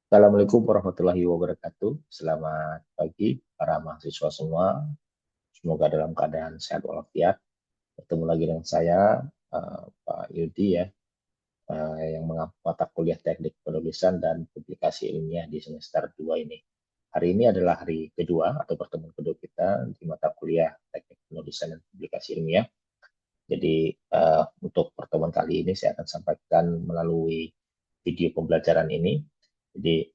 Assalamualaikum warahmatullahi wabarakatuh. Selamat pagi para mahasiswa semua. Semoga dalam keadaan sehat walafiat. Bertemu lagi dengan saya, Pak Yudi ya, yang mengampu mata kuliah Teknik Penulisan dan Publikasi Ilmiah di semester 2 ini. Hari ini adalah hari kedua atau pertemuan kedua kita di mata kuliah Teknik Penulisan dan Publikasi Ilmiah. Jadi untuk pertemuan kali ini saya akan sampaikan melalui video pembelajaran ini. Jadi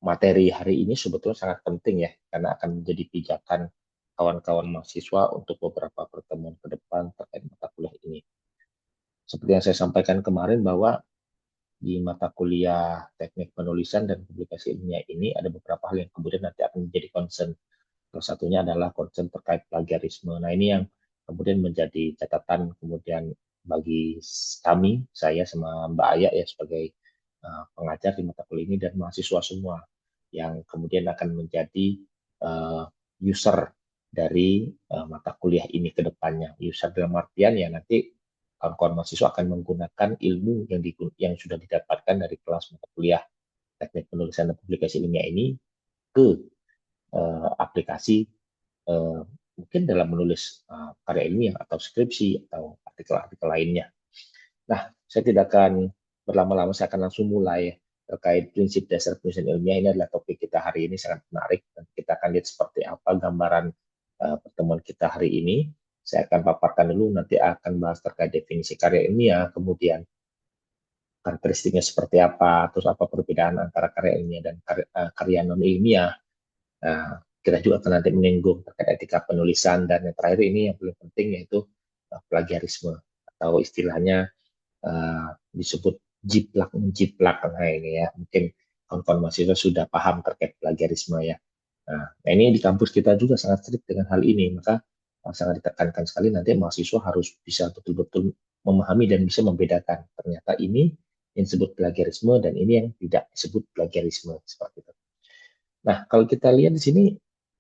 materi hari ini sebetulnya sangat penting ya, karena akan menjadi pijakan kawan-kawan mahasiswa untuk beberapa pertemuan ke depan terkait mata kuliah ini. Seperti yang saya sampaikan kemarin bahwa di mata kuliah teknik penulisan dan publikasi ilmiah ini ada beberapa hal yang kemudian nanti akan menjadi concern. Salah satunya adalah concern terkait plagiarisme. Nah, ini yang kemudian menjadi catatan kemudian bagi kami, saya sama Mbak Aya ya sebagai pengajar di mata kuliah ini dan mahasiswa semua yang kemudian akan menjadi uh, user dari mata kuliah ini ke depannya. User dalam artian ya nanti kawan-kawan mahasiswa akan menggunakan ilmu yang sudah didapatkan dari kelas mata kuliah teknik penulisan dan publikasi ilmiah ini ke aplikasi uh, mungkin dalam menulis karya ilmiah atau skripsi atau artikel-artikel lainnya. Nah, saya tidak akan berlama-lama, saya akan langsung mulai terkait prinsip dasar penulisan ilmiah. Ini adalah topik kita hari ini sangat menarik dan kita akan lihat seperti apa gambaran pertemuan kita hari ini. Saya akan paparkan dulu, nanti akan bahas terkait definisi karya ilmiah, kemudian karakteristiknya seperti apa, terus apa perbedaan antara karya ilmiah dan karya non ilmiah. Nah, kita juga akan nanti menyinggung terkait etika penulisan dan yang terakhir ini yang paling penting yaitu plagiarisme atau istilahnya disebut jiplak menjiplak. Nah ini ya mungkin kawan-kawan mahasiswa sudah paham terkait plagiarisme ya. Nah ini di kampus kita juga sangat strict dengan hal ini, maka sangat ditekankan sekali nanti mahasiswa harus bisa betul-betul memahami dan bisa membedakan ternyata ini yang disebut plagiarisme dan ini yang tidak disebut plagiarisme seperti itu. Nah kalau kita lihat di sini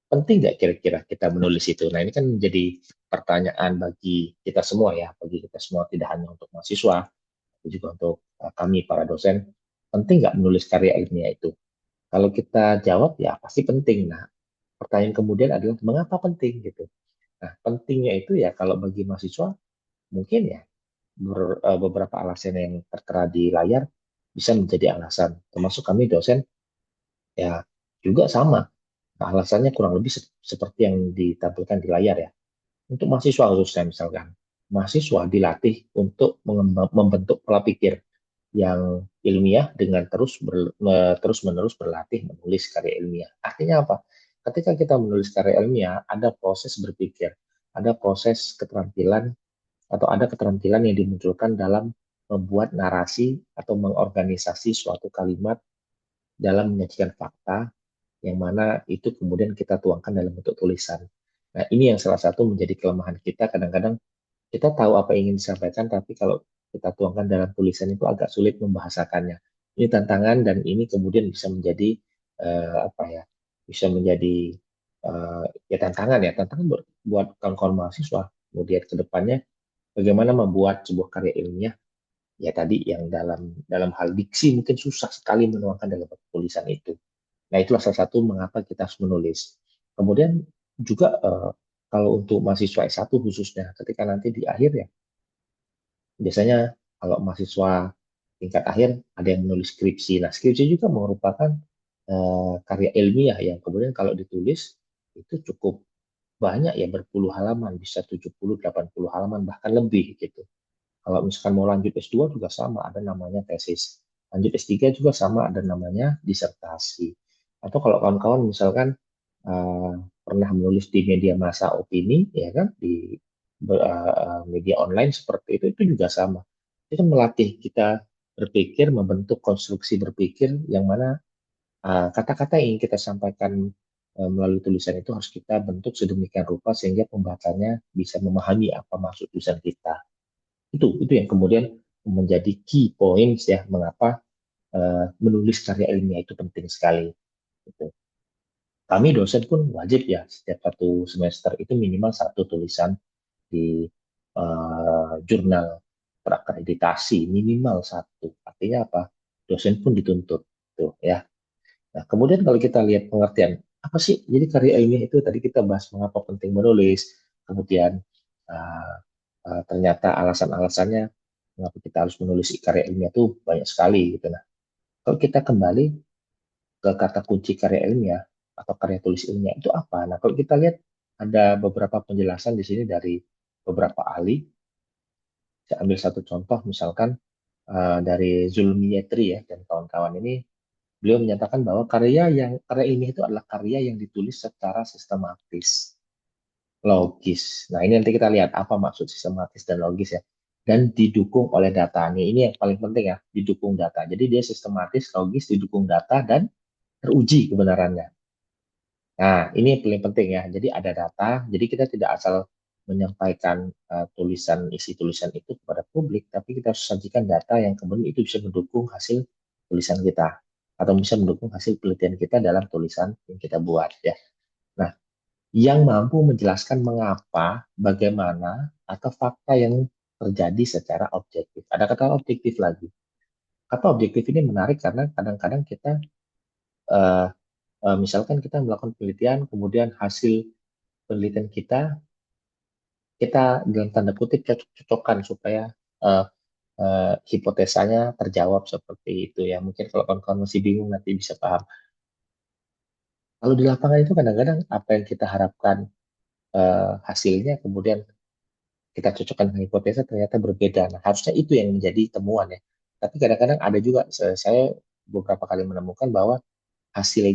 penting nggak kira-kira kita menulis itu? Nah ini kan menjadi pertanyaan bagi kita semua ya, bagi kita semua tidak hanya untuk mahasiswa, tapi juga untuk kami para dosen, penting nggak menulis karya ilmiah itu? Kalau kita jawab ya pasti penting. Nah, pertanyaan kemudian adalah mengapa penting gitu. Nah, pentingnya itu ya kalau bagi mahasiswa mungkin ya beberapa alasan yang tertera di layar bisa menjadi alasan. Termasuk kami dosen ya juga sama. Nah, alasannya kurang lebih seperti yang ditampilkan di layar ya. Untuk mahasiswa khususnya misalkan, mahasiswa dilatih untuk membentuk pola pikir yang ilmiah dengan terus menerus berlatih menulis karya ilmiah. Artinya apa? Ketika kita menulis karya ilmiah, ada proses berpikir, ada proses keterampilan atau ada keterampilan yang dimunculkan dalam membuat narasi atau mengorganisasi suatu kalimat dalam menyajikan fakta yang mana itu kemudian kita tuangkan dalam bentuk tulisan. Nah, ini yang salah satu menjadi kelemahan kita. Kadang-kadang kita tahu apa yang ingin disampaikan, tapi kalau kita tuangkan dalam tulisan itu agak sulit membahasakannya. Ini tantangan dan ini kemudian bisa menjadi apa ya? Bisa menjadi ya tantangan buat kawan-kawan mahasiswa. Kemudian ke depannya bagaimana membuat sebuah karya ilmiah ya tadi yang dalam dalam hal diksi mungkin susah sekali menuangkan dalam tulisan itu. Nah, itulah salah satu mengapa kita harus menulis. Kemudian juga kalau untuk mahasiswa S1 khususnya, ketika nanti di akhir ya, biasanya kalau mahasiswa tingkat akhir ada yang menulis skripsi. Nah, skripsi juga merupakan karya ilmiah yang kemudian kalau ditulis itu cukup banyak ya berpuluh halaman, bisa 70, 80 halaman bahkan lebih gitu. Kalau misalkan mau lanjut S2 juga sama, ada namanya tesis. Lanjut S3 juga sama, ada namanya disertasi. Atau kalau kawan-kawan misalkan pernah menulis di media massa opini, ya kan, di media online seperti itu juga sama. Itu kan melatih kita berpikir, membentuk konstruksi berpikir yang mana kata-kata yang ingin kita sampaikan melalui tulisan itu harus kita bentuk sedemikian rupa sehingga pembacanya bisa memahami apa maksud tulisan kita. Itu yang kemudian menjadi key points ya mengapa menulis karya ilmiah itu penting sekali. Gitu. Kami dosen pun wajib ya setiap satu semester itu minimal satu tulisan di jurnal terakreditasi minimal satu. Artinya apa? Dosen pun dituntut tuh ya. Nah, kemudian kalau kita lihat pengertian, apa sih? Jadi karya ilmiah itu tadi kita bahas mengapa penting menulis, kemudian uh, ternyata alasan-alasannya mengapa kita harus menulis karya ilmiah itu banyak sekali gitu. Nah, kalau kita kembali ke kata kunci karya ilmiah atau karya tulis ilmiah itu apa? Nah, kalau kita lihat ada beberapa penjelasan di sini dari beberapa ahli. Saya ambil satu contoh, misalkan dari Zulmi Yetri ya dan kawan-kawan ini. Beliau menyatakan bahwa karya ilmiah itu adalah karya yang ditulis secara sistematis, logis. Nah, ini nanti kita lihat apa maksud sistematis dan logis ya. Dan didukung oleh data. Ini yang paling penting ya, didukung data. Jadi dia sistematis, logis, didukung data dan teruji kebenarannya. Nah, ini yang paling penting ya. Jadi ada data, jadi kita tidak asal menyampaikan isi tulisan itu kepada publik, tapi kita harus sajikan data yang kemudian itu bisa mendukung hasil tulisan kita atau bisa mendukung hasil penelitian kita dalam tulisan yang kita buat ya. Nah, yang mampu menjelaskan mengapa, bagaimana, atau fakta yang terjadi secara objektif. Ada kata objektif lagi. Kata objektif ini menarik karena kadang-kadang kita eh, misalkan kita melakukan penelitian, kemudian hasil penelitian kita dalam tanda kutip cocok-cocokan supaya uh, hipotesanya terjawab seperti itu ya. Mungkin kalau kawan-kawan masih bingung nanti bisa paham. Kalau di lapangan itu kadang-kadang apa yang kita harapkan hasilnya kemudian kita cocokkan dengan hipotesa ternyata berbeda. Nah, harusnya itu yang menjadi temuan ya. Tapi kadang-kadang ada juga saya beberapa kali menemukan bahwa hasil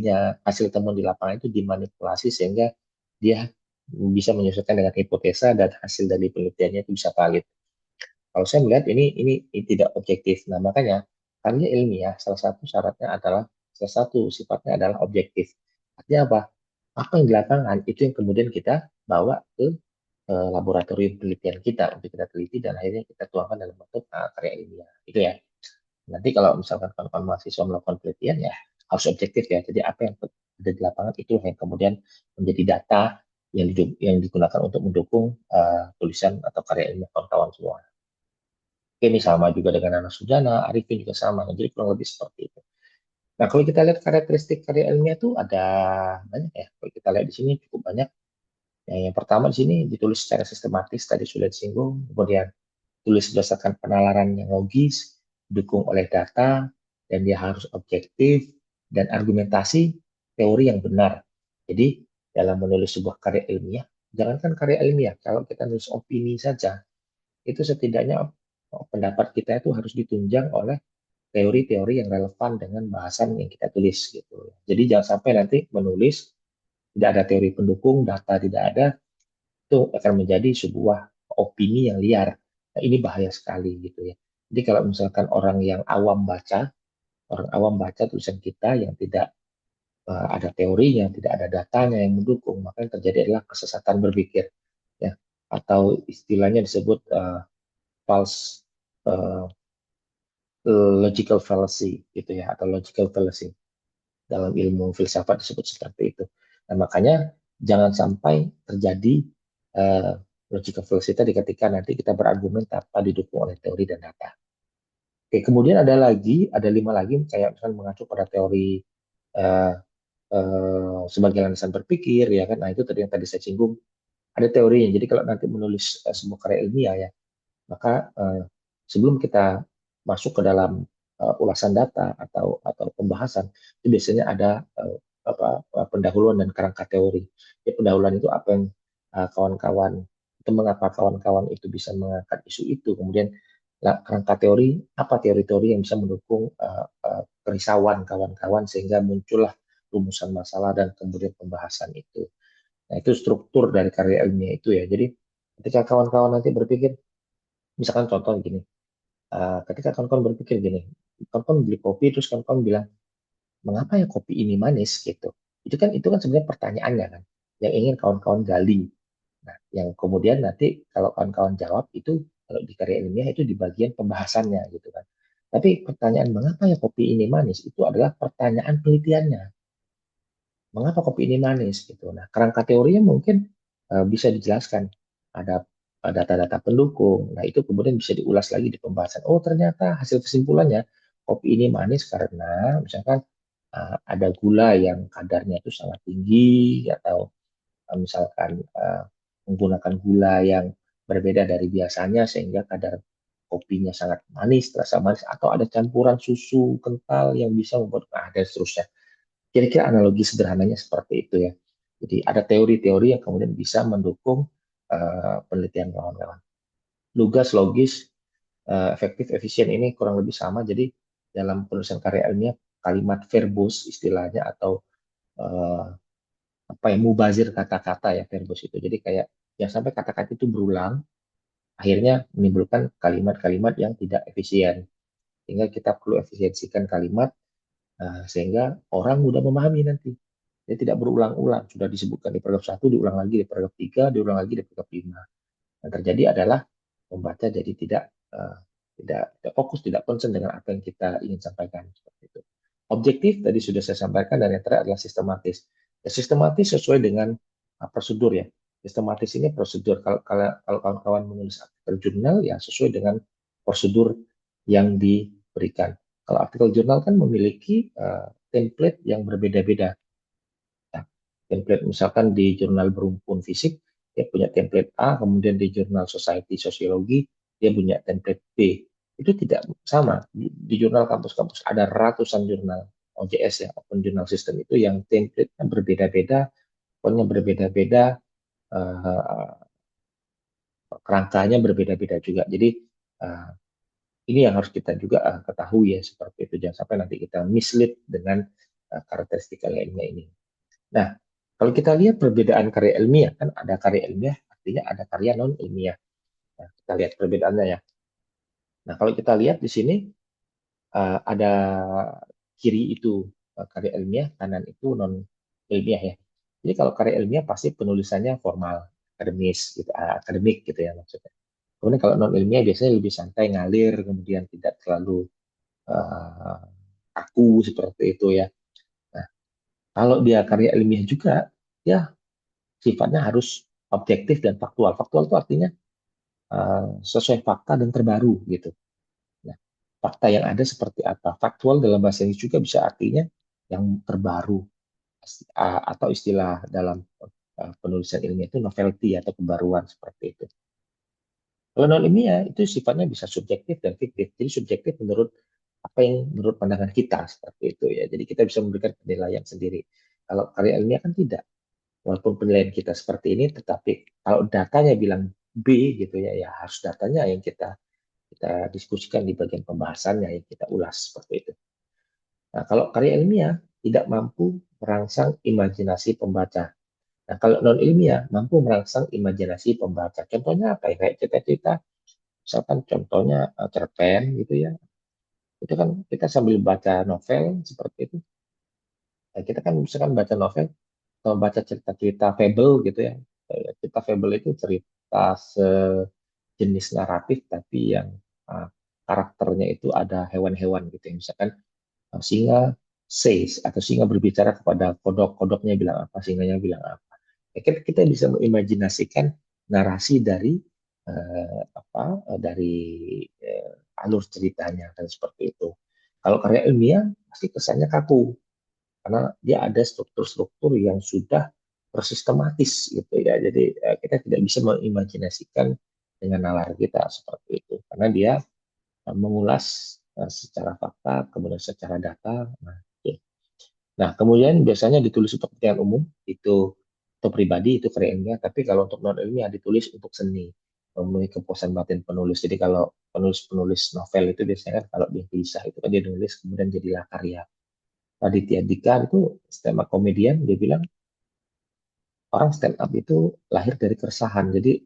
temuan di lapangan itu dimanipulasi sehingga dia bisa menyesuaikan dengan hipotesa dan hasil dari penelitiannya itu bisa valid. Kalau saya melihat ini tidak objektif. Nah, makanya karya ilmiah salah satu syaratnya adalah salah satu sifatnya adalah objektif. Artinya apa? Apa yang di lapangan itu yang kemudian kita bawa ke laboratorium penelitian kita untuk kita teliti dan akhirnya kita tuangkan dalam bentuk karya ilmiah. Itu ya. Nanti kalau misalkan kawan-kawan mahasiswa melakukan penelitian ya harus objektif ya. Jadi apa yang ada di lapangan itu yang kemudian menjadi data yang digunakan untuk mendukung tulisan atau karya ilmiah kawan-kawan semua. Ini sama juga dengan Nana Sujana, Arifin juga sama. Jadi kurang lebih seperti itu. Nah, kalau kita lihat karakteristik karya ilmiah itu ada banyak ya. Kalau kita lihat di sini cukup banyak. Yang pertama di sini ditulis secara sistematis, tadi sudah disinggung. Kemudian tulis berdasarkan penalaran yang logis, didukung oleh data, dan dia harus objektif, dan argumentasi teori yang benar. Jadi, dalam menulis sebuah karya ilmiah, jangankan karya ilmiah, kalau kita nulis opini saja, itu setidaknya pendapat kita itu harus ditunjang oleh teori-teori yang relevan dengan bahasan yang kita tulis gitu. Jadi jangan sampai nanti menulis tidak ada teori pendukung, data tidak ada, itu akan menjadi sebuah opini yang liar. Nah, ini bahaya sekali gitu ya. Jadi kalau misalkan orang awam baca tulisan kita yang tidak ada teorinya, tidak ada datanya yang mendukung, maka yang terjadi adalah kesesatan berpikir ya, atau istilahnya disebut false uh, logical fallacy gitu ya, atau logical fallacy dalam ilmu filsafat disebut seperti itu. Nah, makanya jangan sampai terjadi uh, logical fallacy tadi ketika nanti kita berargumen tanpa didukung oleh teori dan data. Oke, kemudian ada 5 lagi, kayak misalnya mengacu pada teori uh, sebagai landasan berpikir, ya kan? Nah, itu tadi yang tadi saya singgung, ada teorinya. Jadi kalau nanti menulis sebuah karya ilmiah ya, maka sebelum kita masuk ke dalam ulasan data atau pembahasan, itu biasanya ada pendahuluan dan kerangka teori. Jadi pendahuluan itu apa yang kawan-kawan itu mengapa kawan-kawan itu bisa mengangkat isu itu, kemudian kerangka teori apa teori-teori yang bisa mendukung kerisauan kawan-kawan sehingga muncullah rumusan masalah dan kemudian pembahasan itu. Nah, itu struktur dari karya ilmiah itu ya. Jadi ketika kawan-kawan nanti berpikir, misalkan contoh gini, ketika kawan-kawan berpikir gini, kawan-kawan beli kopi terus kawan-kawan bilang, mengapa ya kopi ini manis gitu. Itu kan sebenarnya pertanyaannya kan, yang ingin kawan-kawan gali. Nah, yang kemudian nanti kalau kawan-kawan jawab itu kalau di karya ilmiah itu di bagian pembahasannya gitu kan. Tapi pertanyaan mengapa ya kopi ini manis itu adalah pertanyaan penelitiannya. Mengapa kopi ini manis gitu. Nah, kerangka teorinya mungkin bisa dijelaskan. Ada data-data pendukung. Nah, itu kemudian bisa diulas lagi di pembahasan. Oh, ternyata hasil kesimpulannya kopi ini manis karena misalkan ada gula yang kadarnya itu sangat tinggi, atau misalkan menggunakan gula yang berbeda dari biasanya sehingga kadar kopinya sangat manis, terasa manis, atau ada campuran susu kental yang bisa membuat, dan seterusnya. Kira-kira analogi sederhananya seperti itu ya. Jadi ada teori-teori yang kemudian bisa mendukung penelitian kawan-kawan. Lugas, logis, efektif, efisien ini kurang lebih sama. Jadi dalam penulisan karya ilmiah, kalimat verbose istilahnya, atau eh, apa ya, mubazir kata-kata ya, verbose itu. Jadi kayak yang sampai kata-kata itu berulang, akhirnya menimbulkan kalimat-kalimat yang tidak efisien. Sehingga kita perlu efisiensikan kalimat, sehingga orang mudah memahami nanti. Dia tidak berulang-ulang, sudah disebutkan di paragraf 1, diulang lagi di paragraf 3, diulang lagi di paragraf 5. Yang terjadi adalah membaca jadi tidak fokus, tidak concern dengan apa yang kita ingin sampaikan, seperti itu. Objektif tadi sudah saya sampaikan, dan yang terakhir adalah sistematis. Ya, sistematis sesuai dengan prosedur ya. Sistematis ini prosedur. Kalau kawan-kawan menulis artikel jurnal ya sesuai dengan prosedur yang diberikan. Kalau artikel jurnal kan memiliki template yang berbeda-beda. Nah, template misalkan di jurnal berumpun fisik, dia punya template A, kemudian di jurnal Society Sosiologi, dia punya template B. Itu tidak sama. Di jurnal kampus-kampus ada ratusan jurnal OJS ya, Open Journal System, itu yang template-nya berbeda-beda, pokoknya berbeda-beda, eh, kerangkanya berbeda-beda juga. Jadi eh, ini yang harus kita juga ketahui ya, seperti itu. Jangan sampai nanti kita mislead dengan karakteristik ilmiah ini. Nah, kalau kita lihat perbedaan karya ilmiah, kan ada karya ilmiah, artinya ada karya non ilmiah. Nah, kita lihat perbedaannya ya. Nah, kalau kita lihat di sini ada kiri itu karya ilmiah, kanan itu non ilmiah ya. Jadi kalau karya ilmiah pasti penulisannya formal, akademis, gitu, akademik gitu ya maksudnya. Kemudian kalau non ilmiah biasanya lebih santai, ngalir, kemudian tidak terlalu uh, kaku seperti itu ya. Nah, kalau dia karya ilmiah juga, ya sifatnya harus objektif dan faktual. Faktual itu artinya sesuai fakta dan terbaru gitu. Nah, fakta yang ada seperti apa? Faktual dalam bahasa Inggris juga bisa artinya yang terbaru, atau istilah dalam penulisan ilmiah itu novelty atau kebaruan, seperti itu. Kalau non ilmiah itu sifatnya bisa subjektif dan fiktif. Jadi subjektif menurut apa yang menurut pandangan kita, seperti itu ya. Jadi kita bisa memberikan penilaian sendiri. Kalau karya ilmiah kan tidak. Walaupun penilaian kita seperti ini, tetapi kalau datanya bilang B gitu ya, ya harus datanya yang kita diskusikan di bagian pembahasannya, yang kita ulas, seperti itu. Nah, kalau karya ilmiah tidak mampu merangsang imajinasi pembaca. Nah, kalau non ilmiah mampu merangsang imajinasi pembaca. Contohnya apa ya? Kayak cerita-cerita, misalkan contohnya cerpen gitu ya. Itu kan kita sambil baca novel seperti itu. Nah, kita kan misalkan baca novel, atau baca cerita-cerita fable gitu ya. Cerita fable itu cerita sejenis naratif tapi yang uh, karakternya itu ada hewan-hewan gitu ya. Misalkan singa says, atau singa berbicara kepada kodok, kodoknya bilang apa, singanya bilang apa. Ya, kita bisa mengimajinasikan narasi dari dari alur ceritanya, dan seperti itu. Kalau karya ilmiah pasti kesannya kaku, karena dia ada struktur-struktur yang sudah bersistematis gitu ya. Jadi kita tidak bisa mengimajinasikan dengan nalar kita, seperti itu, karena dia mengulas secara fakta, kemudian secara data. Nah, oke. Nah, kemudian biasanya ditulis untuk kepentingan umum, itu untuk pribadi, itu karya ilmiah. Tapi kalau untuk non ilmiah ditulis untuk seni, memenuhi kepuasan batin penulis. Jadi kalau penulis-penulis novel itu biasanya kan kalau dia gelisah itu kan dia nulis kemudian jadilah karya. Raditya Dika itu stand up komedian, dia bilang orang stand up itu lahir dari keresahan. Jadi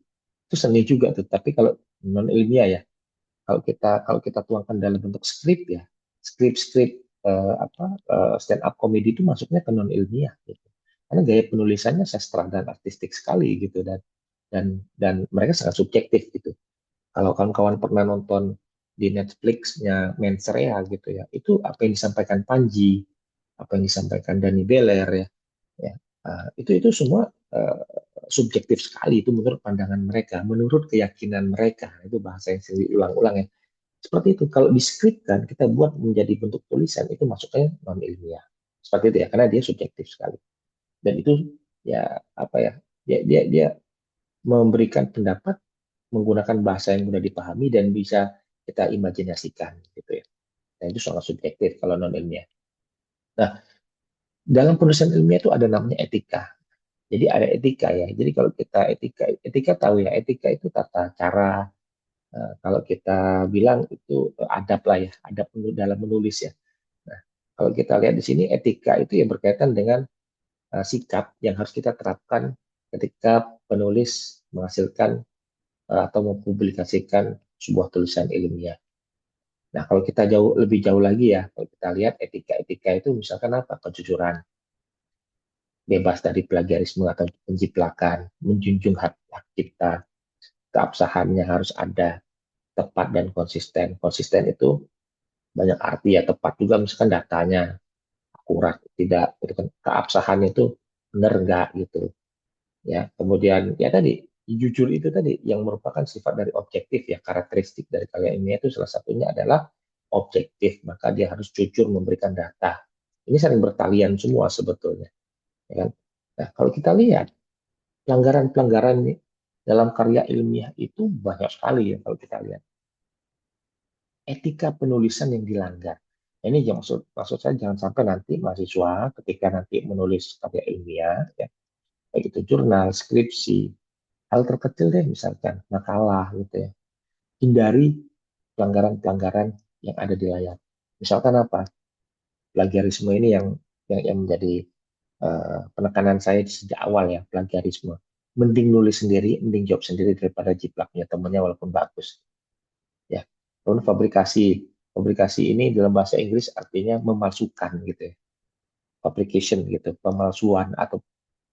itu seni juga tuh. Tapi kalau non ilmiah ya, kalau kita tuangkan dalam bentuk skrip ya, skrip-skrip stand up komedi itu masuknya ke non ilmiah gitu. Karena gaya penulisannya sastra dan artistik sekali gitu, dan mereka sangat subjektif gitu. Kalau kawan-kawan pernah nonton di Netflix-nya Mensrea gitu ya, itu apa yang disampaikan Panji, apa yang disampaikan Dani Beler ya, ya itu semua subjektif sekali, itu menurut pandangan mereka, menurut keyakinan mereka. Itu bahasa yang sering diulang-ulang ya. Seperti itu. Kalau diskripkan, kita buat menjadi bentuk tulisan, itu masuknya non ilmiah. seperti itu ya, karena dia subjektif sekali. Dan itu ya apa ya, dia memberikan pendapat menggunakan bahasa yang mudah dipahami dan bisa kita imajinasikan gitu ya. Nah, itu sangat subjektif kalau non ilmiah. Nah, dalam penulisan ilmiah itu ada namanya etika. Jadi ada etika ya. Jadi kalau kita etika tahu ya, etika itu tata cara. Kalau kita bilang itu adab lah ya, adab dalam menulis ya. Nah, kalau kita lihat di sini etika itu yang berkaitan dengan sikap yang harus kita terapkan ketika penulis menghasilkan atau mempublikasikan sebuah tulisan ilmiah. Nah, kalau kita lebih jauh lagi ya, kalau kita lihat etika-etika itu misalkan apa? Kejujuran, bebas dari plagiarisme atau penjiplakan, menjunjung hak cipta, keabsahannya harus ada, tepat dan konsisten. Konsisten itu banyak arti ya, tepat juga misalkan datanya akurat, tidak, itu kan keabsahannya itu benar enggak gitu. Ya, kemudian ya tadi jujur itu tadi yang merupakan sifat dari objektif ya, karakteristik dari karya ilmiah itu salah satunya adalah objektif, maka dia harus jujur memberikan data. Ini saling bertalian semua sebetulnya, ya kan? Nah, kalau kita lihat pelanggaran-pelanggaran dalam karya ilmiah itu banyak sekali ya kalau kita lihat. Etika penulisan yang dilanggar. Ini yang maksud saya jangan sampai nanti mahasiswa ketika nanti menulis karya ilmiah, ya, baik itu jurnal, skripsi, hal terkecil deh misalkan makalah gitu ya, hindari pelanggaran-pelanggaran yang ada di layar. Misalkan apa? Plagiarisme ini yang menjadi penekanan saya di sejak awal ya, plagiarisme. Mending nulis sendiri, mending jawab sendiri daripada jiplaknya temannya walaupun bagus. Ya. Kemudian fabrikasi. Fabrikasi ini dalam bahasa Inggris artinya memalsukan gitu ya. Fabrication gitu, pemalsuan atau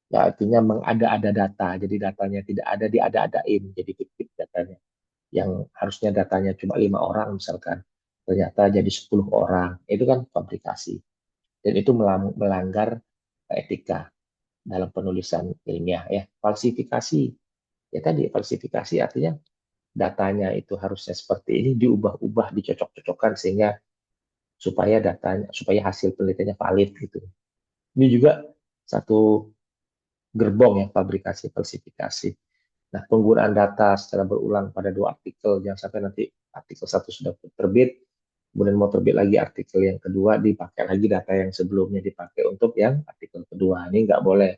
ya artinya mengada-ada data. Jadi datanya tidak ada, diada-adain jadi fiktif datanya. Yang harusnya datanya cuma 5 orang misalkan, ternyata jadi 10 orang. Itu kan fabrikasi. Dan itu melanggar etika dalam penulisan ilmiah ya. Falsifikasi. Ya tadi falsifikasi artinya datanya itu harusnya seperti ini diubah-ubah, dicocok-cocokkan sehingga supaya hasil penelitiannya valid gitu. Ini juga satu gerbong ya fabrikasi falsifikasi. Nah, penggunaan data secara berulang pada 2 artikel, jangan sampai nanti artikel satu sudah terbit, kemudian mau terbit lagi artikel yang kedua, dipakai lagi data yang sebelumnya dipakai untuk yang artikel kedua. Ini nggak boleh.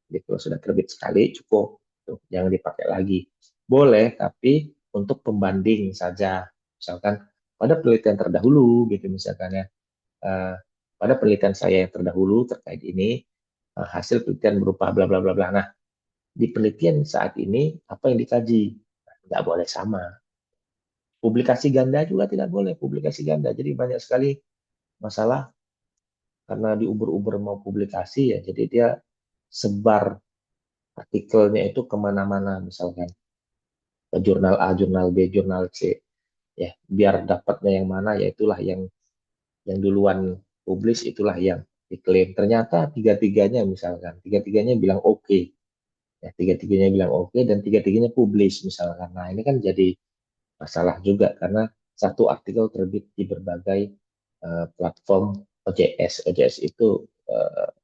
Jadi kalau sudah terbit sekali, cukup. Tuh, jangan dipakai lagi. Boleh, tapi untuk pembanding saja. Misalkan pada penelitian terdahulu, gitu misalkan ya, eh, pada penelitian saya yang terdahulu terkait ini, hasil penelitian berupa bla bla bla bla. Nah, di penelitian saat ini apa yang dikaji? Nggak boleh sama. Publikasi ganda juga tidak boleh, publikasi ganda. Jadi banyak sekali masalah karena diuber-uber mau publikasi ya, jadi dia sebar artikelnya itu kemana-mana misalkan ke jurnal A, jurnal B, jurnal C, ya biar dapatnya yang mana ya itulah yang duluan publis itulah yang diklaim. Ternyata tiga-tiganya misalkan, tiga-tiganya bilang oke, okay. Ya tiga-tiganya bilang oke okay, dan tiga-tiganya publis misalkan. Nah ini kan jadi masalah juga karena satu artikel terbit di berbagai platform OJS. OJS itu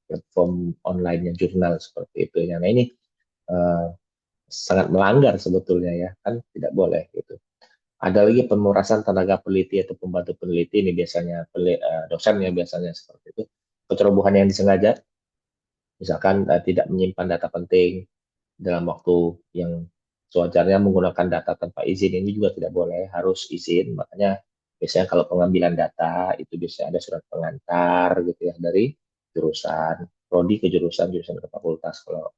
platform online jurnal seperti itu. Nah ini uh, sangat melanggar sebetulnya ya, kan tidak boleh gitu. Ada lagi pemerasan tenaga peneliti atau pembantu peneliti ini biasanya dosen ya biasanya seperti itu. Kecerobohan yang disengaja, misalkan tidak menyimpan data penting dalam waktu yang sewajarnya menggunakan data tanpa izin ini juga tidak boleh, harus izin. Makanya biasanya kalau pengambilan data itu biasanya ada surat pengantar gitu ya dari jurusan prodi ke jurusan ke fakultas kalau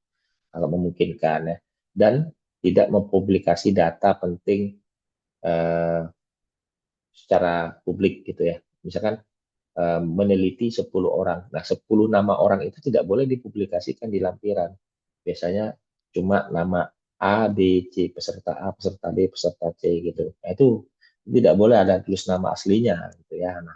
kalau memungkinkan ya. Dan tidak mempublikasi data penting eh, secara publik gitu ya. Misalkan meneliti 10 orang. Nah, 10 nama orang itu tidak boleh dipublikasikan di lampiran. Biasanya cuma nama A, B, C, peserta A, peserta B, peserta C gitu. Nah, itu tidak boleh ada tulis nama aslinya gitu ya. Nah,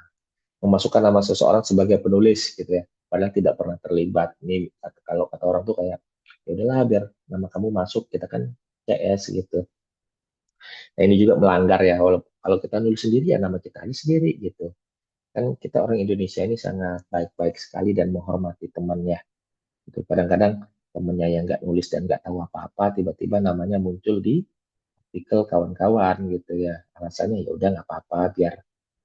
memasukkan nama seseorang sebagai penulis gitu ya. Padahal tidak pernah terlibat. Ini kalau kata orang tuh kayak ya udahlah biar nama kamu masuk kita kan CS gitu. Nah, ini juga melanggar ya. Kalau kita nulis sendiri ya nama kita aja sendiri gitu. kan kita orang Indonesia ini sangat baik-baik sekali dan menghormati temannya. Itu kadang-kadang temannya yang nggak nulis dan nggak tahu apa-apa, tiba-tiba namanya muncul di artikel kawan-kawan gitu ya. Alasannya ya udah nggak apa-apa, biar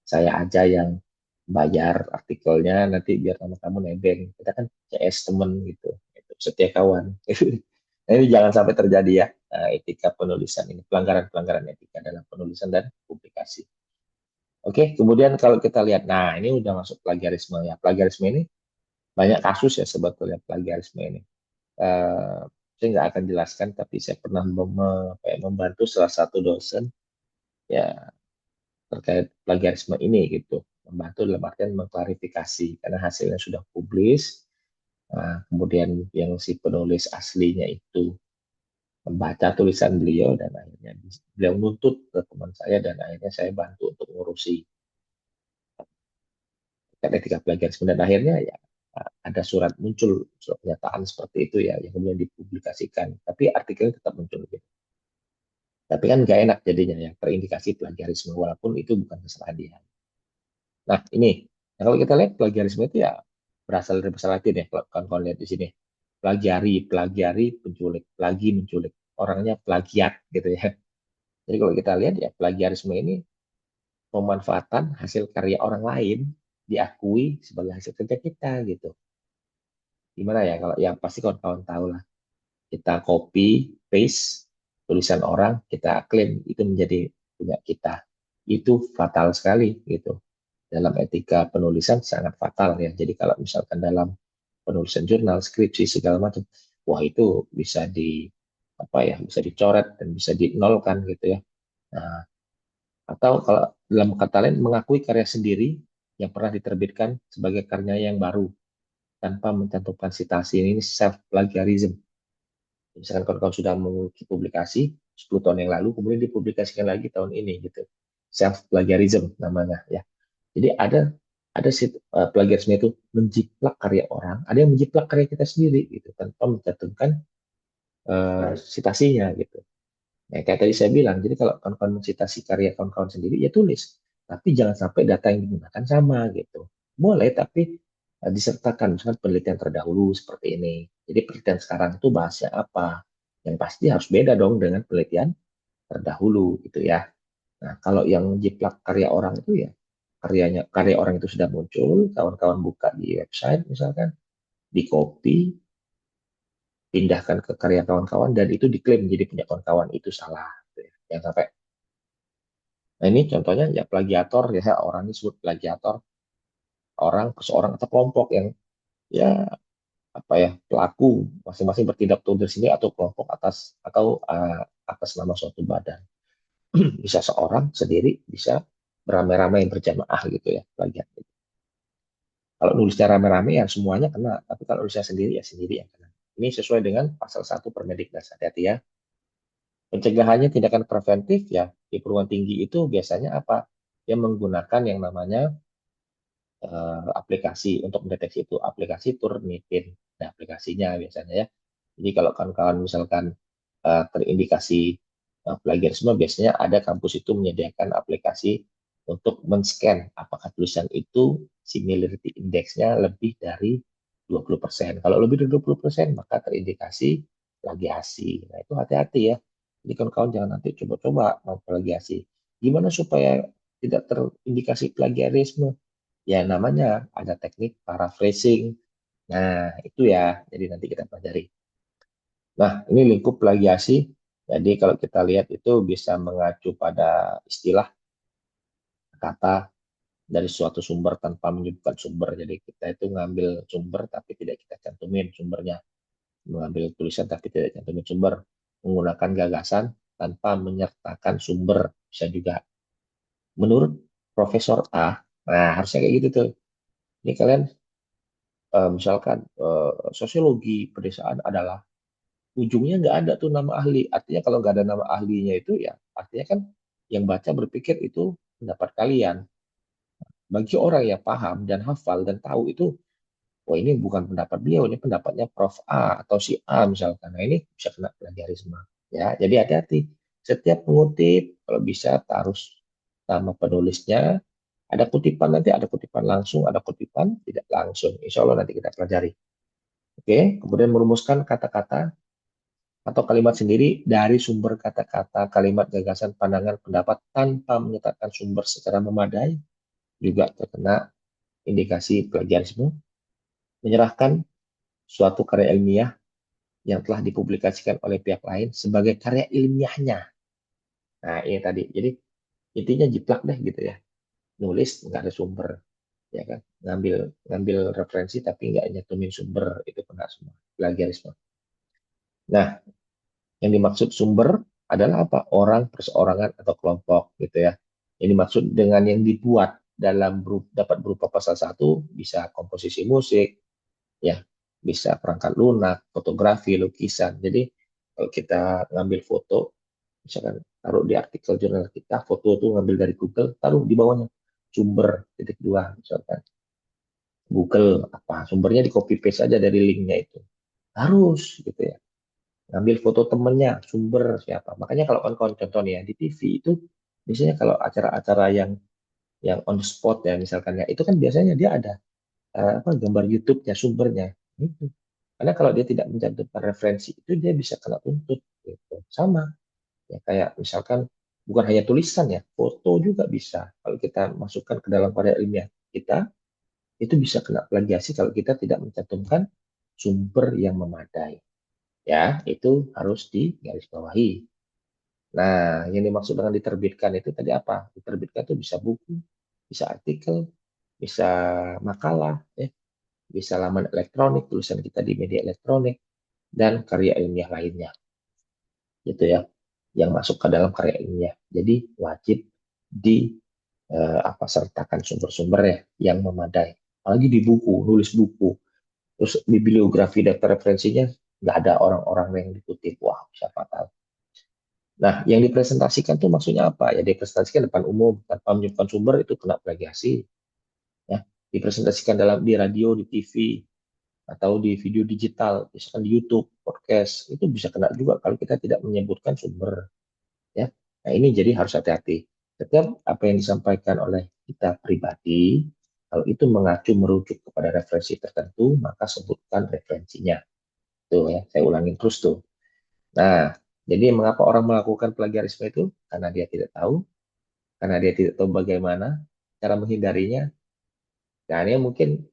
saya aja yang bayar artikelnya, nanti biar sama kamu nebeng. Kita kan CS temen gitu, gitu. Setia kawan. Nah, ini jangan sampai terjadi ya, etika penulisan ini, pelanggaran-pelanggaran etika dalam penulisan dan publikasi. Oke, kemudian kalau kita lihat, nah ini udah masuk plagiarisme ya. Plagiarisme ini banyak kasus ya sebetulnya plagiarisme ini. Eh, saya nggak akan jelaskan, tapi saya pernah membantu salah satu dosen ya terkait plagiarisme ini gitu. Membantu dalam artian mengklarifikasi karena hasilnya sudah publis. Nah, kemudian yang si penulis aslinya itu membaca tulisan beliau dan akhirnya beliau nuntut ke teman saya dan akhirnya saya bantu untuk ngurusi etika plagiarisme dan akhirnya ya ada surat muncul surat pernyataan seperti itu ya yang kemudian dipublikasikan tapi artikelnya tetap muncul gitu. Tapi kan nggak enak jadinya ya terindikasi plagiarisme walaupun itu bukan kesalahan dia. Nah ini nah, kalau kita lihat plagiarisme itu ya berasal dari bahasa Latin ya kalau kawan lihat di sini plagiari plagiari penculik plagi menculik orangnya plagiat gitu ya. Jadi kalau kita lihat ya plagiarisme ini pemanfaatan hasil karya orang lain diakui sebagai hasil kerja kita gitu. Gimana ya kalau yang pasti kawan-kawan tahu lah kita copy paste tulisan orang kita klaim itu menjadi punya kita itu fatal sekali gitu dalam etika penulisan sangat fatal ya jadi kalau misalkan dalam penulisan jurnal skripsi segala macam wah itu bisa di apa ya bisa dicoret dan bisa dinolkan gitu ya. Nah, atau kalau dalam kata lain mengakui karya sendiri yang pernah diterbitkan sebagai karya yang baru tanpa mencantumkan citasi ini self plagiarism. Misalkan kawan-kawan sudah memiliki publikasi 10 tahun yang lalu, kemudian dipublikasikan lagi tahun ini gitu. Self plagiarism namanya ya. Jadi ada plagiarisme itu menjiplak karya orang, ada yang menjiplak karya kita sendiri gitu tanpa mencantumkan citasinya gitu. Ya, kayak tadi saya bilang, jadi kalau kawan-kawan mencitasi karya kawan-kawan sendiri, ya tulis. Tapi jangan sampai data yang digunakan sama gitu. Boleh, tapi disertakan misalkan penelitian terdahulu seperti ini. Jadi penelitian sekarang itu bahasnya apa? Yang pasti harus beda dong dengan penelitian terdahulu gitu ya. Nah, kalau yang jiplak karya orang itu ya karya orang itu sudah muncul, kawan-kawan buka di website misalkan, di copy, pindahkan ke karya kawan-kawan dan itu diklaim jadi punya kawan-kawan itu salah. Gitu ya. Yang sampai nah ini contohnya ya plagiator ya orang ini disebut plagiator orang seorang atau kelompok yang ya apa ya pelaku masing-masing bertindak di sini atau kelompok atas atau atas nama suatu badan bisa seorang sendiri bisa beramai-ramai berjamaah gitu ya plagiat. Kalau nulisnya rame-rame ya semuanya kena tapi kalau nulisnya sendiri ya sendiri yang kena. Ini sesuai dengan pasal 1 Permendiknas hati-hati ya. Pencegahannya tindakan preventif ya di perguruan tinggi itu biasanya apa? Dia menggunakan yang namanya aplikasi untuk mendeteksi itu aplikasi Turnitin. Nah, aplikasinya biasanya ya. Jadi kalau kawan-kawan misalkan terindikasi plagiarisme, biasanya ada kampus itu menyediakan aplikasi untuk men-scan apakah tulisan itu similarity index-nya lebih dari 20%. Kalau lebih dari 20%, maka terindikasi plagiasi. Nah, itu hati-hati ya. Jadi kawan-kawan jangan nanti coba-coba mau plagiasi. Gimana supaya tidak terindikasi plagiarisme? Ya namanya ada teknik paraphrasing. Nah, itu ya. Jadi nanti kita pelajari. Nah, ini lingkup plagiasi. Jadi kalau kita lihat itu bisa mengacu pada istilah kata dari suatu sumber tanpa menyebutkan sumber. Jadi kita itu ngambil sumber tapi tidak kita cantumin sumbernya. Mengambil tulisan tapi tidak cantumin sumber. Menggunakan gagasan tanpa menyertakan sumber. Bisa juga. Menurut Profesor A, nah harusnya kayak gitu tuh. Ini kalian misalkan sosiologi pedesaan adalah ujungnya nggak ada tuh nama ahli. Artinya kalau nggak ada nama ahlinya itu ya artinya kan yang baca berpikir itu pendapat kalian. Bagi orang yang paham dan hafal dan tahu itu, wah ini bukan pendapat beliau, ini pendapatnya Prof. A atau si A misalkan. Nah ini bisa kena plagiarisme. Ya, jadi hati-hati. Setiap mengutip kalau bisa harus nama penulisnya, Ada kutipan nanti, ada kutipan langsung, ada kutipan tidak langsung. Insya Allah nanti kita pelajari. Oke, kemudian merumuskan kata-kata atau kalimat sendiri dari sumber kata-kata, kalimat, gagasan, pandangan, pendapat tanpa menyatakan sumber secara memadai juga terkena indikasi plagiarisme. Menyerahkan suatu karya ilmiah yang telah dipublikasikan oleh pihak lain sebagai karya ilmiahnya. Nah, ini tadi. Jadi intinya jiplak deh gitu ya. Nulis nggak ada sumber, ya kan? Ngambil ngambil referensi tapi nggak nyetumin sumber, itu kena semua plagiarisme. Nah, yang dimaksud sumber adalah apa? Orang, perseorangan, atau kelompok gitu ya. Yang dimaksud dengan yang dibuat dapat berupa pasal satu bisa komposisi musik, ya, bisa perangkat lunak, fotografi, lukisan. Jadi kalau kita ngambil foto, misalkan taruh di artikel jurnal kita, foto itu ngambil dari Google, taruh di bawahnya sumber titik dua, misalkan Google apa sumbernya, di copy paste aja dari linknya itu, harus gitu ya. Ngambil foto temennya, sumber siapa. Makanya kalau kawan-kawan contoh nih ya di TV itu, biasanya kalau acara-acara yang on the spot ya misalkan ya, itu kan biasanya dia ada apa, gambar YouTube-nya, sumbernya. Itu. Karena kalau dia tidak mencantumkan referensi itu, dia bisa kena tuntut. Gitu. Sama ya kayak misalkan bukan hanya tulisan ya, foto juga bisa. Kalau kita masukkan ke dalam karya ilmiah kita, itu bisa kena plagiasi kalau kita tidak mencantumkan sumber yang memadai. Ya, itu harus digarisbawahi. Nah, yang dimaksud dengan diterbitkan itu tadi apa? Diterbitkan itu bisa buku, bisa artikel, bisa makalah, ya, bisa laman elektronik, tulisan kita di media elektronik, dan karya ilmiah lainnya. Gitu ya, yang masuk ke dalam karya ilmiah. Jadi wajib di apa, sertakan sumber-sumbernya yang memadai. Apalagi di buku, nulis buku, terus bibliografi daftar referensinya nggak ada orang-orang yang dikutip. Wah, siapa tahu. Nah, yang dipresentasikan tuh maksudnya apa? Ya dipresentasikan depan umum tanpa menyebutkan sumber, itu kena plagiasi. Ya, dipresentasikan di radio, di TV, atau di video digital, misalkan di YouTube, podcast, itu bisa kena juga kalau kita tidak menyebutkan sumber. Ya, nah ini jadi harus hati-hati. Setiap apa yang disampaikan oleh kita pribadi, kalau itu mengacu merujuk kepada referensi tertentu, maka sebutkan referensinya. Tuh ya, saya ulangin terus tuh. Nah, jadi mengapa orang melakukan plagiarisme itu? Karena dia tidak tahu, karena dia tidak tahu bagaimana cara menghindarinya. Nah, ini mungkin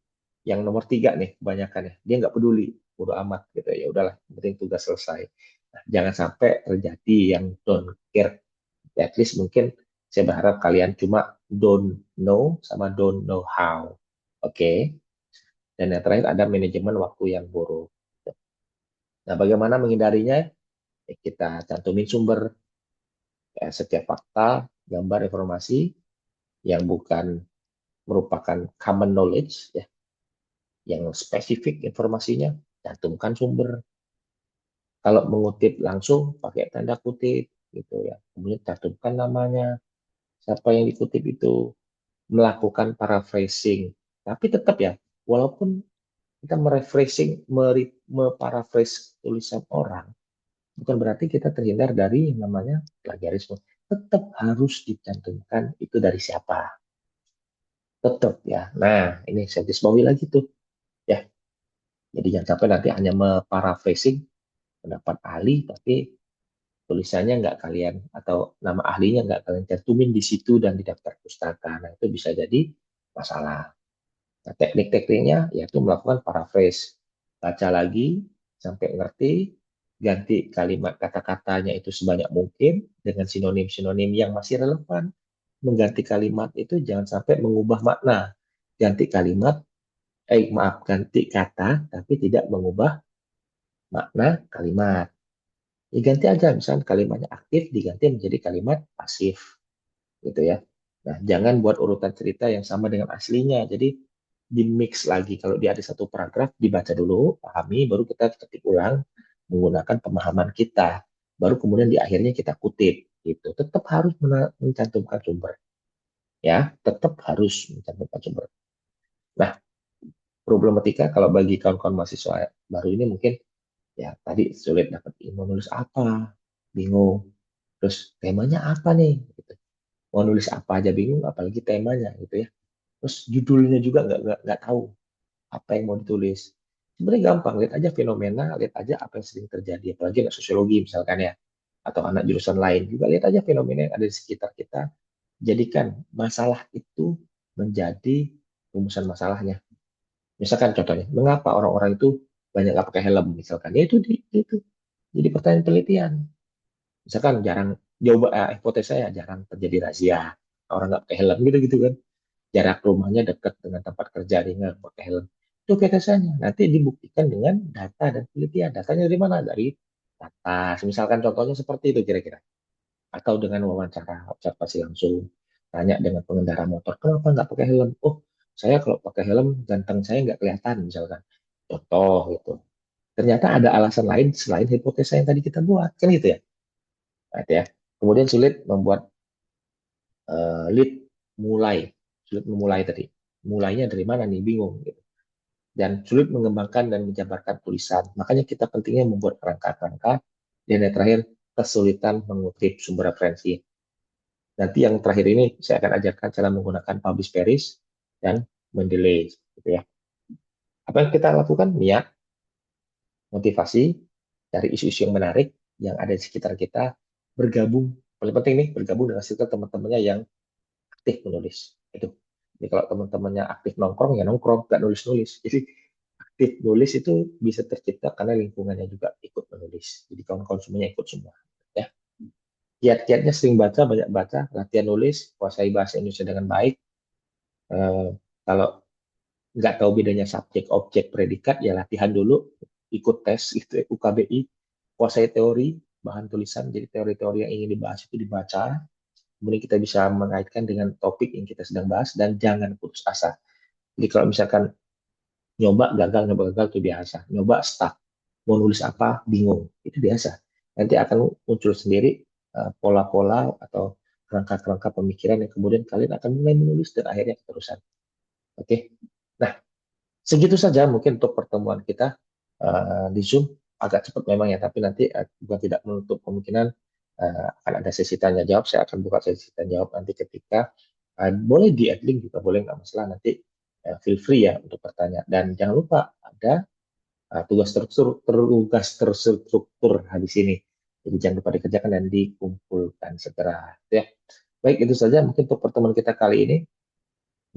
yang nomor tiga nih kebanyakan ya. Dia nggak peduli, bodo amat gitu ya. Udahlah, yang penting tugas selesai. Nah, jangan sampai terjadi yang don't care. At least mungkin saya berharap kalian cuma don't know sama don't know how. Oke. Okay? Dan yang terakhir ada manajemen waktu yang buruk. Nah, bagaimana menghindarinya? Ya, kita cantumin sumber, ya, setiap fakta, gambar, informasi yang bukan merupakan common knowledge, ya, yang spesifik informasinya, cantumkan sumber. Kalau mengutip langsung pakai tanda kutip, gitu ya. Kemudian cantumkan namanya, siapa yang dikutip itu, melakukan paraphrasing. Tapi tetap ya, walaupun kita merephrasing, meparaphrase tulisan orang, bukan berarti kita terhindar dari yang namanya plagiarisme. Tetap harus dicantumkan itu dari siapa. Tetap ya. Nah, ini saya garisbawahi lagi tuh. Ya, jadi jangan sampai nanti hanya meparaphrasing pendapat ahli, tapi tulisannya nggak kalian, atau nama ahlinya nggak kalian cantumin di situ dan di daftar pustaka. Nah, itu bisa jadi masalah. Nah, teknik-tekniknya yaitu melakukan paraphrase. Baca lagi sampai ngerti, ganti kalimat kata-katanya itu sebanyak mungkin dengan sinonim-sinonim yang masih relevan. Mengganti kalimat itu jangan sampai mengubah makna. Ganti kalimat, maaf, ganti kata tapi tidak mengubah makna kalimat. Ya ganti aja, misalnya kalimatnya aktif diganti menjadi kalimat pasif, gitu ya. Nah, jangan buat urutan cerita yang sama dengan aslinya. Jadi di mix lagi. Kalau dia ada satu paragraf, dibaca dulu, pahami, baru kita ketik ulang menggunakan pemahaman kita. Baru kemudian di akhirnya kita kutip. Gitu. Tetap harus mencantumkan sumber. Ya, tetap harus mencantumkan sumber. Nah, problematika kalau bagi kawan-kawan mahasiswa baru ini mungkin ya tadi sulit dapat ilmu, nulis apa, bingung. Terus temanya apa nih? Gitu. mau nulis apa aja bingung, apalagi temanya gitu ya. Terus judulnya juga nggak tahu apa yang mau ditulis. Sebenarnya gampang, lihat aja fenomena, lihat aja apa yang sering terjadi, apalagi anak sosiologi misalkan ya, atau anak jurusan lain juga lihat aja fenomena yang ada di sekitar kita, jadikan masalah itu menjadi rumusan masalahnya. Misalkan contohnya, mengapa orang-orang itu banyak nggak pakai helm misalkan, ya itu jadi pertanyaan penelitian. Misalkan jarang, hipotesa ya jarang terjadi razia, orang nggak pakai helm gitu-gitu kan, jarak rumahnya dekat dengan tempat kerja dia nggak pakai helm. Itu biasanya nanti dibuktikan dengan data dan penelitian. Datanya dari mana? Dari atas. Misalkan contohnya seperti itu kira-kira. Atau dengan wawancara, observasi langsung. Tanya dengan pengendara motor, kenapa nggak pakai helm? Oh, saya kalau pakai helm ganteng saya nggak kelihatan misalkan. Contoh gitu. Ternyata ada alasan lain selain hipotesa yang tadi kita buat. Kan gitu ya. Nah, itu ya. Kemudian sulit membuat lead mulai. Sulit memulai tadi. Mulainya dari mana nih? Bingung. Gitu. Dan sulit mengembangkan dan menjabarkan tulisan. Makanya kita pentingnya membuat kerangka-kerangka. Dan yang terakhir, kesulitan mengutip sumber referensi. Nanti yang terakhir ini saya akan ajarkan cara menggunakan publish paris dan mendelay. Gitu ya. Apa yang kita lakukan? Niat, motivasi, cari isu-isu yang menarik yang ada di sekitar kita, bergabung. Paling penting nih, bergabung dengan circle teman-temannya yang aktif menulis. Itu. Jadi kalau teman-temannya aktif nongkrong, ya nongkrong, nggak nulis-nulis. Jadi aktif nulis itu bisa tercipta karena lingkungannya juga ikut menulis. Jadi kawan-kawan semuanya ikut semua. Ya. Kiat-kiatnya sering baca, banyak baca, latihan nulis, kuasai bahasa Indonesia dengan baik. Eh, kalau nggak tahu bedanya subjek, objek, predikat, ya latihan dulu, ikut tes gitu ya, UKBI, kuasai teori, bahan tulisan, jadi teori-teori yang ingin dibahas itu dibaca, kemudian kita bisa mengaitkan dengan topik yang kita sedang bahas, dan jangan putus asa. Jadi kalau misalkan nyoba gagal itu biasa, nyoba stuck, mau nulis apa, bingung, itu biasa. Nanti akan muncul sendiri pola-pola atau kerangka-kerangka pemikiran yang kemudian kalian akan mulai menulis dan akhirnya keterusan. Oke, nah segitu saja mungkin untuk pertemuan kita di Zoom. Agak cepat memang ya, tapi nanti bukan tidak menutup kemungkinan akan ada sesi tanya jawab. Saya akan buka sesi tanya jawab nanti ketika boleh di add link juga boleh, nggak masalah, nanti feel free ya untuk bertanya. Dan jangan lupa ada tugas terstruktur habis ini. Jadi jangan lupa dikerjakan dan dikumpulkan segera. Ya. Baik, itu saja mungkin untuk pertemuan kita kali ini.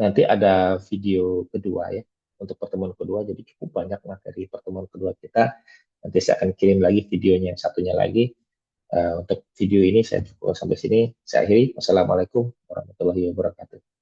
Nanti ada video kedua ya untuk pertemuan kedua. Jadi cukup banyak materi pertemuan kedua kita. Nanti saya akan kirim lagi videonya yang satunya lagi. Untuk video ini saya cukup sampai sini. Saya akhiri. Wassalamualaikum warahmatullahi wabarakatuh.